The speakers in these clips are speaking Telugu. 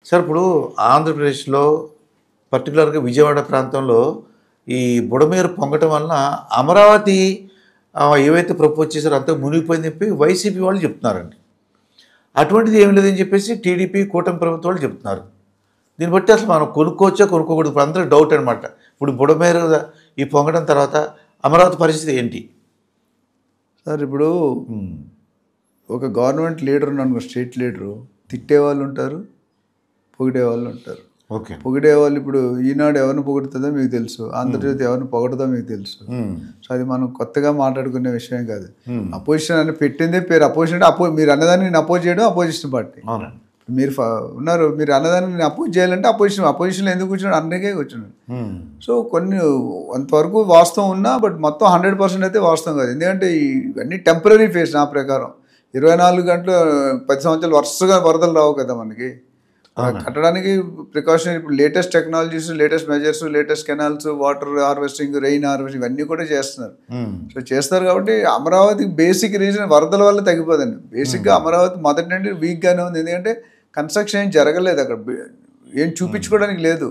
సార్ ఇప్పుడు ఆంధ్రప్రదేశ్లో పర్టికులర్గా విజయవాడ ప్రాంతంలో ఈ బుడమేరు పొంగటం వలన అమరావతి ఏవైతే ప్రపోజ్ చేశారో అంతా మునిగిపోయిందని చెప్పి వైసీపీ వాళ్ళు చెప్తున్నారండి. అటువంటిది ఏమి లేదని చెప్పేసి టీడీపీ కూటమి ప్రభుత్వం వాళ్ళు చెప్తున్నారు. దీన్ని బట్టి అసలు మనం కొనుక్కోవచ్చా కొనుక్కోకూడదు ఇప్పుడు అందరూ డౌట్ అనమాట. ఇప్పుడు బుడమేరు ఈ పొంగడం తర్వాత అమరావతి పరిస్థితి ఏంటి సార్? ఇప్పుడు ఒక గవర్నమెంట్ లీడర్ ఉన్నాను, స్టేట్ లీడరు, తిట్టేవాళ్ళు ఉంటారు, పొగిడేవాళ్ళు ఉంటారు. ఓకే, పొగిడేవాళ్ళు ఇప్పుడు ఈనాడు ఎవరిని పొగుడుతుందో మీకు తెలుసు, ఆంధ్రజ్యోతి ఎవరిని పొగడుతుందో మీకు తెలుసు. సో అది మనం కొత్తగా మాట్లాడుకునే విషయం కాదు. అపోజిషన్ అని పెట్టిందే పేరు అపోజిషన్ అంటే మీరు అన్నదాన్ని నేను అపోజ్ చేయడం అపోజిషన్ పార్టీ. మీరు ఉన్నారు, మీరు అన్నదాన్ని నేను అపోజ్ చేయాలంటే అపోజిషన్లో ఎందుకు కూర్చున్నాడు? అందుకే కూర్చున్నాడు. సో కొన్ని అంతవరకు వాస్తవం ఉన్నా బట్ మొత్తం 100% అయితే వాస్తవం కాదు. ఎందుకంటే ఇవన్నీ టెంపరీ ఫేస్. నా ప్రకారం 24 గంటలు 10 సంవత్సరాలు వరుసగా వరదలు రావు కదా మనకి. కట్టడానికి ప్రికాషన్ ఇప్పుడు latest technologies, latest measures, latest canals, water harvesting, rain harvesting ఇవన్నీ కూడా చేస్తున్నారు. సో చేస్తారు కాబట్టి అమరావతి బేసిక్ రీజన్ వరదల వల్ల తగ్గిపోదండి. బేసిక్గా అమరావతి మొదటి నుండి వీక్గానే ఉంది. ఎందుకంటే కన్స్ట్రక్షన్ ఏం జరగలేదు, అక్కడ ఏం చూపించుకోవడానికి లేదు.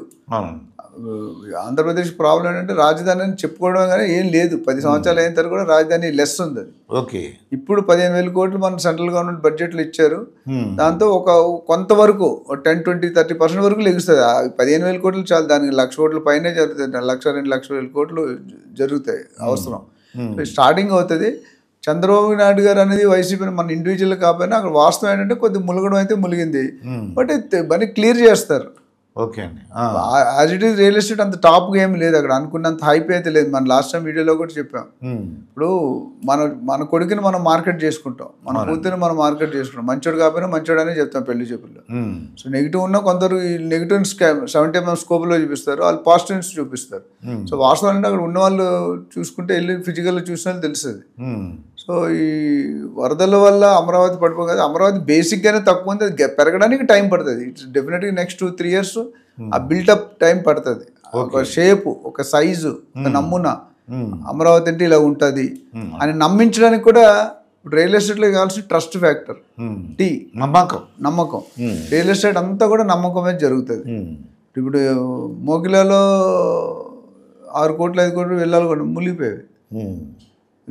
ఆంధ్రప్రదేశ్ ప్రాబ్లం ఏంటంటే రాజధాని అని చెప్పుకోవడం కానీ ఏం లేదు. 10 సంవత్సరాలు అయిన తర్వాత కూడా రాజధాని లెస్ ఉంది. అది ఓకే. ఇప్పుడు 15,000 కోట్లు మన సెంట్రల్ గవర్నమెంట్ బడ్జెట్లు ఇచ్చారు. దాంతో ఒక కొంతవరకు 10-20-30% వరకు లెగుస్తుంది. 15,000 కోట్లు చాలు, దానికి 1,00,000 కోట్ల పైనే జరుగుతుంది. 1,00,000-2 లక్షల కోట్లు జరుగుతాయి అవసరం. స్టార్టింగ్ అవుతుంది. చంద్రబాబు నాయుడు గారు అనేది వైసీపీ మన ఇండివిజువల్ కాకపోయినా అక్కడ వాస్తవం ఏంటంటే కొద్ది ములగడం అయితే ములిగింది. బట్ మరి క్లియర్ చేస్తారు. ఓకే అండి. As it is real estate అంత టాప్గా ఏమి లేదు అక్కడ, అనుకున్నంత హైప్ అయితే లేదు. మన లాస్ట్ టైం వీడియోలో కూడా చెప్పాం. ఇప్పుడు మన కొడుకుని మనం మార్కెట్ చేసుకుంటాం, మన కూతురిని మనం మార్కెట్ చేసుకుంటాం. మంచోడు కాకపోయినా మంచోడు అనే చెప్తాం పెళ్లి చెప్పుల్లో. సో నెగిటివ్ ఉన్న కొందరు ఈ నెగిటివ్ 70mm స్కోప్లో చూపిస్తారు, వాళ్ళు పాజిటివ్స్ చూపిస్తారు. సో వాస్తవం అంటే అక్కడ ఉన్న వాళ్ళు చూసుకుంటే వెళ్ళి ఫిజికల్గా చూసిన వాళ్ళు తెలుస్తుంది. సో ఈ వరదల వల్ల అమరావతి పడిపోదు. అమరావతి బేసిక్గానే తక్కువ ఉంది, అది పెరగడానికి టైం పడుతుంది. ఇట్స్ డెఫినెట్గా నెక్స్ట్ 2-3 years ఆ బిల్టప్ టైం పడుతుంది. ఒక షేపు, ఒక సైజు, ఒక నమూనా అమరావతి అంటే ఇలా ఉంటుంది అని నమ్మించడానికి కూడా ఇప్పుడు రియల్ ఎస్టేట్లో కావాల్సిన ట్రస్ట్ ఫ్యాక్టర్, నమ్మకం. రియల్ ఎస్టేట్ అంతా కూడా నమ్మకమే జరుగుతుంది. ఇప్పుడు మోకిలాలో 6 కోట్లు 5 కోట్లు వెళ్ళాలి కూడా మునిగిపోయేవి,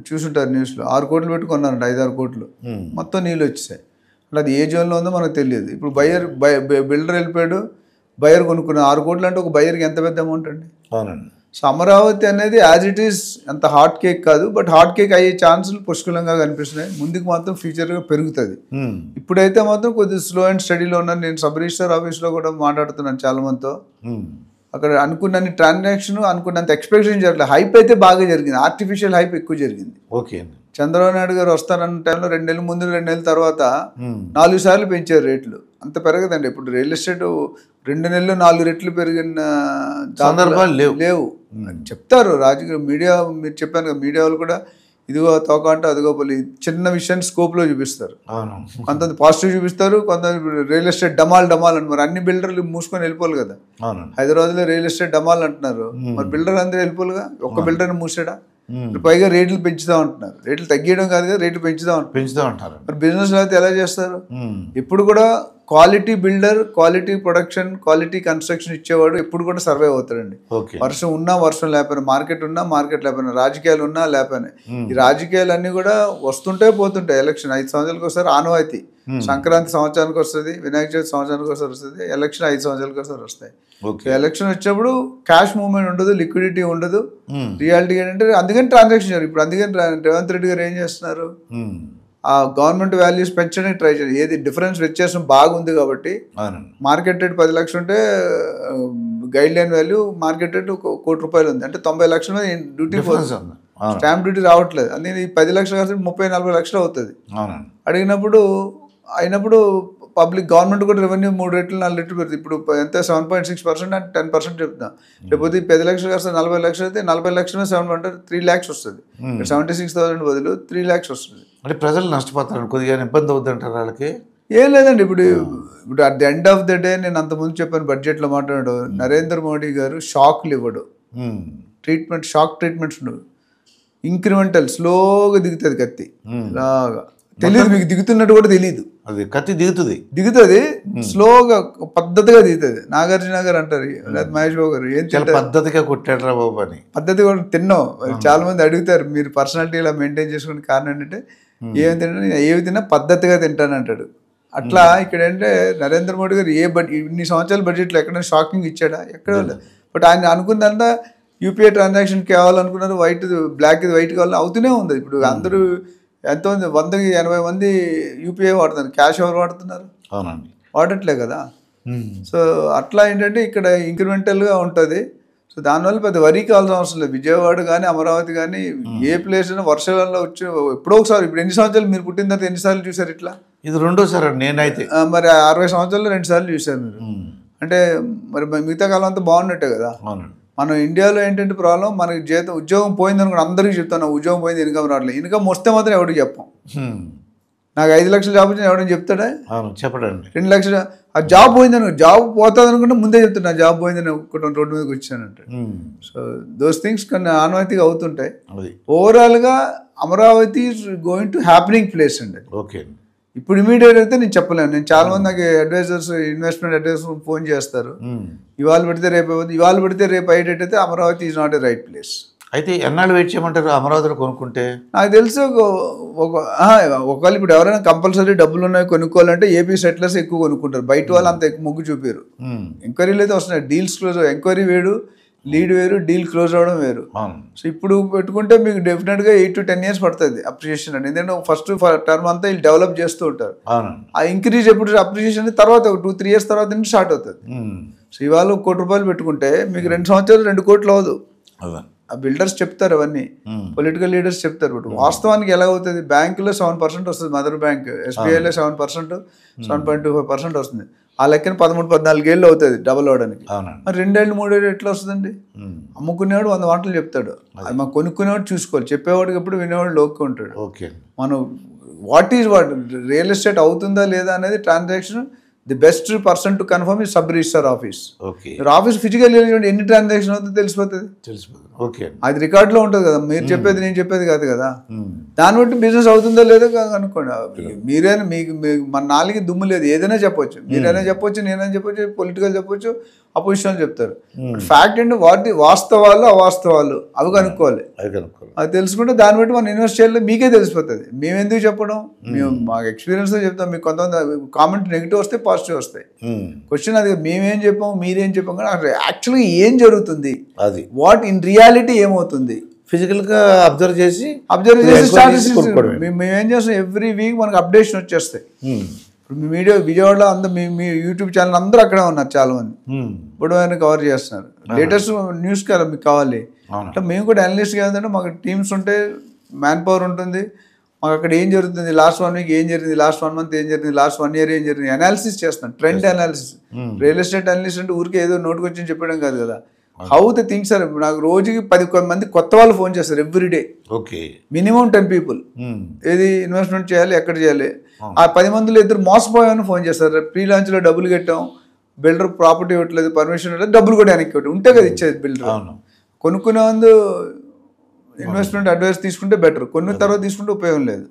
చూసుంటారు న్యూస్లో. 6 కోట్లు పెట్టుకున్నారంట, 5-6 కోట్లు మొత్తం నీళ్ళు వచ్చేసాయి. అలా అది ఏ జోన్లో ఉందో మనకు తెలియదు. ఇప్పుడు బిల్డర్ వెళ్ళిపోయాడు, బయర్ కొనుక్కున్న 6 కోట్లు అంటే ఒక బయర్కి ఎంత పెద్ద అమౌంట్ అండి. సో అమరావతి అనేది యాజ్ ఇట్ ఈస్ అంత హాట్ కేక్ కాదు, బట్ హాట్ కేక్ అయ్యే ఛాన్సులు పుష్కలంగా కనిపిస్తున్నాయి. ముందుకు మాత్రం ఫ్యూచర్గా పెరుగుతుంది. ఇప్పుడైతే మాత్రం కొద్దిగా స్లో అండ్ స్టడీలో ఉన్నాను. నేను సబ్ రిజిస్టర్ ఆఫీస్లో కూడా మాట్లాడుతున్నాను చాలా మందితో. అక్కడ అనుకున్న ట్రాన్సాక్షన్ అనుకున్నంత ఎక్స్పెక్టేషన్ జరగలేదు. హైప్ అయితే బాగా జరిగింది, ఆర్టిఫిషియల్ హైప్ ఎక్కువ జరిగింది. ఓకే. చంద్రబాబు నాయుడు గారు వస్తారన్న టైంలో 2 నెలల ముందు 2 నెలల తర్వాత 4 సార్లు పెంచారు రేట్లు. అంత పెరగదండి. ఇప్పుడు రియల్ ఎస్టేట్ 2 నెలలు 4 రెట్లు పెరిగిన సందర్భాలు లేవు చెప్తారు రాజకీయ మీడియా. మీరు చెప్పాను కదా, మీడియా వాళ్ళు కూడా ఇదిగో తోక అంటే అదిగో పోలి చిన్న విషయాన్ని స్కోప్లో చూపిస్తారు. కొంతమంది పాజిటివ్ చూపిస్తారు, కొంతమంది రియల్ ఎస్టేట్ డమాల్ అని. మరి అన్ని బిల్డర్లు మూసుకొని వెళ్ళిపోవాలి కదా. హైదరాబాద్లో రియల్ ఎస్టేట్ డమాల్ అంటున్నారు, మరి బిల్డర్ అందరూ వెళ్ళిపోలుగా. ఒక్క బిల్డర్ని మూసాడా? పైగా రేట్లు పెంచుతా ఉంటున్నారు. రేట్లు తగ్గియడం కాదు కదా, రేట్లు పెంచుతా ఉంటారు. మరి బిజినెస్ అయితే ఎలా చేస్తారు? ఎప్పుడు కూడా quality builder, quality production, quality construction ఇచ్చేవాడు ఎప్పుడు కూడా సర్వైవ్ అవుతాడండి. వర్షం ఉన్నా వర్షం లేకపోయినా, మార్కెట్ ఉన్నా మార్కెట్ లేకపోయినా, రాజకీయాలు ఉన్నా లేకపోయినా. ఈ రాజకీయాలన్నీ కూడా వస్తుంటాయి పోతుంటాయి. ఎలక్షన్ 5 సంవత్సరాలకు ఒకసారి ఆనవాయితీ. సంక్రాంతి సంవత్సరానికి వస్తుంది, వినాయక చవితి సంవత్సరానికి ఒకసారి వస్తుంది, ఎలక్షన్ 5 సంవత్సరాలకు ఒకసారి వస్తాయి. ఎలక్షన్ వచ్చినప్పుడు క్యాష్ మూవ్మెంట్ ఉండదు, లిక్విడిటీ ఉండదు. రియాలిటీ ఏంటంటే అందుకని ట్రాన్సాక్షన్. ఇప్పుడు అందుకని రేవంత్ రెడ్డి గారు ఏం చేస్తున్నారు, ఆ గవర్నమెంట్ వాల్యూస్ పెంచడానికి ట్రై చేయాలి. ఏది డిఫరెన్స్ వ్యత్యాసం బాగుంది కాబట్టి మార్కెట్ రేట్ 10 లక్షలు ఉంటే guide line value market rate 1 కోటి రూపాయలు ఉంది అంటే 90 లక్షల డ్యూటీ స్టాంప్ డ్యూటీ రావట్లేదు. అందుకని 10 లక్షలు కాదు 30-40 లక్షలు అవుతుంది. అయినప్పుడు పబ్లిక్ గవర్నమెంట్ కూడా రెవెన్యూ 3 రెట్లు 4 రెట్లు పెడుతుంది. ఇప్పుడు ఎంత 7.6% అంటే 10% చెప్తాం. లేకపోతే 10 లక్షలు కాస్త 40 లక్షలు అయితే 40 లక్షలు 7 అంటే 3 lakhs వస్తుంది. 76,000 బదులు 3 lakhs వస్తుంది. అంటే ప్రజలు నష్టపోతారు, కొద్దిగా ఇబ్బంది అవుతుంటారు వాళ్ళకి. ఏం లేదండి. ఇప్పుడు at the end of the day నేను అంతకుముందు చెప్పాను బడ్జెట్లో మాట్లాడాడు, నరేంద్ర మోడీ గారు షాక్లు ఇవ్వడు, షాక్ ట్రీట్మెంట్స్ ఉండవు. ఇంక్రిమెంటల్ స్లోగా దిగుతుంది కత్తి లాగా. తెలియదు, మీకు దిగుతున్నట్టు కూడా తెలియదు. అది కత్తి దిగుతుంది స్లోగా పద్ధతిగా దిగుతుంది. నాగార్జున గారు అంటారు లేదా మహేష్ బాబు గారు, ఏం చాలా పద్ధతిగా కొట్టాడు రా బాబు అని. పద్ధతి కూడా తిన్నాం. చాలా మంది అడుగుతారు మీరు పర్సనాలిటీ ఇలా మెయింటైన్ చేసుకునే కారణం ఏంటంటే ఏమి తింటాను, ఏవి తిన్నా పద్ధతిగా తింటాను అంటాడు. అట్లా ఇక్కడ ఏంటంటే నరేంద్ర మోడీ గారు ఇన్ని సంవత్సరాల బడ్జెట్లో ఎక్కడైనా షాకింగ్ ఇచ్చాడా? ఎక్కడ లేదు. బట్ ఆయన అనుకుందంతా యూపీఐ ట్రాన్సాక్షన్ కావాలనుకున్నారు, బ్లాక్ ఇది వైట్ కావాలని అవుతూనే ఉంది. ఇప్పుడు అందరూ ఎంతోమంది 180 మంది యూపీఐ వాడుతున్నారు, క్యాష్ ఎవరు వాడుతున్నారు? అవునండి, వాడట్లే కదా. సో అట్లా ఏంటంటే ఇక్కడ ఇంక్రిమెంటల్గా ఉంటుంది. సో దానివల్ల పెద్ద వరి కావాల్సిన అవసరం లేదు. విజయవాడ కానీ అమరావతి కానీ ఏ ప్లేస్ అయినా వర్షాలలో వచ్చి ఎప్పుడో ఒకసారి, ఇప్పుడు ఎన్ని సంవత్సరాలు మీరు పుట్టిన తర్వాత ఎన్నిసార్లు చూసారు ఇట్లా? ఇది రెండోసారి నేనైతే. మరి 60 సంవత్సరాల్లో 2 సార్లు చూసారు మీరు. అంటే మరి మిగతా కాలం అంతా బాగున్నట్టే కదా. మనం ఇండియాలో ఏంటంటే ప్రాబ్లం, మనకి ఉద్యోగం పోయింది అనుకుని అందరికీ చెప్తాను ఉద్యోగం పోయింది, ఇన్కమ్ రావట్లేదు. ఇన్కమ్ వస్తే మాత్రం ఎవరికి చెప్పం. నాకు 5 లక్షల జాబ్ వచ్చింది ఎవరైనా చెప్తాడా? చెప్పడండి. 2 లక్షలు ఆ జాబ్ పోయింది అనుకో, జాబ్ పోతుంది అనుకుంటే ముందే చెప్తున్నా జాబ్ పోయిందని ఒకటి రోడ్డు మీదకి వచ్చానంటే. సో దోస్ థింగ్స్ కొన్ని ఆనవాయితీగా అవుతుంటాయి. ఓవరాల్గా Amaravati is going to happening place అండి. ఓకే, ఇప్పుడు ఇమీడియట్ అయితే నేను చెప్పలేను. నేను చాలా మంది నాకు అడ్వైజర్స్, ఇన్వెస్ట్మెంట్ అడ్వైజర్స్ ఫోన్ చేస్తారు, ఇవాళ పెడితే రేపు అయ్యేటట్టయితే Amaravati is not a right place. అయితే ఎన్నాళ్ళు వెయిట్ చేయమంటారు అమరావతిలో కొనుక్కుంటే? నాకు తెలిసి ఒకవేళ ఇప్పుడు ఎవరైనా కంపల్సరీ డబ్బులు ఉన్నాయి కొనుక్కోవాలంటే ఏపీ సెటిలర్స్ ఎక్కువ కొనుక్కుంటారు, బయట వాళ్ళు అంత ఎక్కువ మొగ్గు చూపారు. ఎంక్వైరీలు అయితే వస్తున్నాయి, డీల్స్ క్లోజ్, ఎంక్వైరీ వేరు, లీడ్ వేరు, డీల్ క్లోజ్ అవ్వడం వేరు. సో ఇప్పుడు పెట్టుకుంటే మీకు డెఫినెట్గా 8 to 10 years పడుతుంది అప్రిషియేషన్ అంటే. ఎందుకంటే ఫస్ట్ టర్మ్ అంతా వీళ్ళు డెవలప్ చేస్తూ ఉంటారు. ఆ ఇంక్రీజ్ ఎప్పుడు అప్రిషియేషన్ తర్వాత 2-3 years తర్వాత నుంచి స్టార్ట్ అవుతుంది. సో ఇవాళ ₹1 కోటి పెట్టుకుంటే మీకు 2 సంవత్సరాలు 2 కోట్లు అవ్వదు. ఆ బిల్డర్స్ చెప్తారు, అవన్నీ పొలిటికల్ లీడర్స్ చెప్తారు. బట్ వాస్తవానికి ఎలా అవుతుంది? బ్యాంకులో 7% వస్తుంది, మదర్ బ్యాంక్ ఎస్బీఐలో 7%, 7.25% వస్తుంది. ఆ లెక్కన 13-14 ఏళ్ళు అవుతుంది డబల్ అవడానికి. మరి 2 ఏళ్ళు 3 ఏళ్ళు ఎట్లా వస్తుందండి? అమ్ముకునేవాడు 100 మాటలు చెప్తాడు, అది మాకు కొనుక్కునేవాడు చూసుకోవాలి, చెప్పేవాడికి ఎప్పుడు వినేవాడు లోకి ఉంటాడు. మనం వాట్ రియల్ ఎస్టేట్ అవుతుందా లేదా అనేది transaction the best person to confirm ఈ sub register office. Office physical ఎన్ని ట్రాన్సాక్షన్ అవుతుందో తెలిసిపోతుంది. అది రికార్డులో ఉంటుంది కదా, మీరు చెప్పేది నేను చెప్పేది కాదు కదా. దాన్ని బట్టి బిజినెస్ అవుతుందో లేదో అనుకోండి. మీరైనా మీకు మన నాలుగు దుమ్ము లేదు, ఏదైనా చెప్పొచ్చు, మీరైనా చెప్పొచ్చు, నేనైనా చెప్పొచ్చు, పొలిటికల్ చెప్పొచ్చు, అపోజిషన్ చెప్తారు. ఫ్యాక్ట్ అంటే వాస్తవాలు అవాస్తవాలు అవి కనుక్కోవాలి. అది తెలుసుకుంటే దాన్ని బట్టి మనం ఇన్వెస్ట్ చేయాలి, మీకే తెలిసిపోతుంది. మేము ఎందుకు చెప్పడం, మేము మాకు ఎక్స్పీరియన్స్తో చెప్తాం. మీకు కొంతమంది కామెంట్ నెగిటివ్ వస్తే పాజిటివ్ వస్తాయి. క్వశ్చన్ అది మేమేం చెప్పాం మీరేం చెప్పాం కానీ అక్కడ యాక్చువల్గా ఏం జరుగుతుంది, అది వాట్ ఇన్ రియాలిటీ ఏమవుతుంది ఫిజికల్గా అబ్జర్వ్ చేసి మేమేం చేస్తాం, ఎవ్రీ వీక్ మనకు అప్డేషన్ వచ్చేస్తాయి. ఇప్పుడు మీ విజయవాడలో అందరూ మీ యూట్యూబ్ ఛానల్ అందరూ అక్కడే ఉన్నారు, చాలా మంది ఇప్పుడు ఆయన కవర్ చేస్తున్నారు. లేటెస్ట్ న్యూస్ కదా మీకు కావాలి అంటే మేము కూడా అనలిస్ట్ ఏంటంటే మాకు టీమ్స్ ఉంటే, మ్యాన్ పవర్ ఉంటుంది, మాకు అక్కడ ఏం జరుగుతుంది, లాస్ట్ 1 week ఏం జరిగింది, లాస్ట్ 1 month ఏం జరిగింది, లాస్ట్ 1 year ఏం జరిగింది, అనాలిసిస్ చేస్తాను. Trend analysis. Real estate analyst అంటే ఊరికే ఏదో నోటుకు వచ్చి చెప్పడం కాదు కదా. How the things are. నాకు రోజుకి 10 మంది కొత్త వాళ్ళు ఫోన్ చేస్తారు ఎవ్రీడే, మినిమం 10 people. ఏది ఇన్వెస్ట్మెంట్ చేయాలి, ఎక్కడ చేయాలి. ఆ 10 మందిలో 2 మోసపోయామని ఫోన్ చేస్తారు. ప్రీ లాంచ్లో డబ్బులు కట్టాం, బిల్డర్ ప్రాపర్టీ ఇవ్వట్లేదు, పర్మిషన్ ఇవ్వట్లేదు, డబ్బులు కూడా వెనక్కి ఇవ్వటం ఉంటే కదా ఇచ్చేది బిల్డర్. కొనుక్కునే ముందు ఇన్వెస్ట్మెంట్ అడ్వైస్ తీసుకుంటే బెటర్, కొన్ని తర్వాత తీసుకుంటే ఉపయోగం లేదు.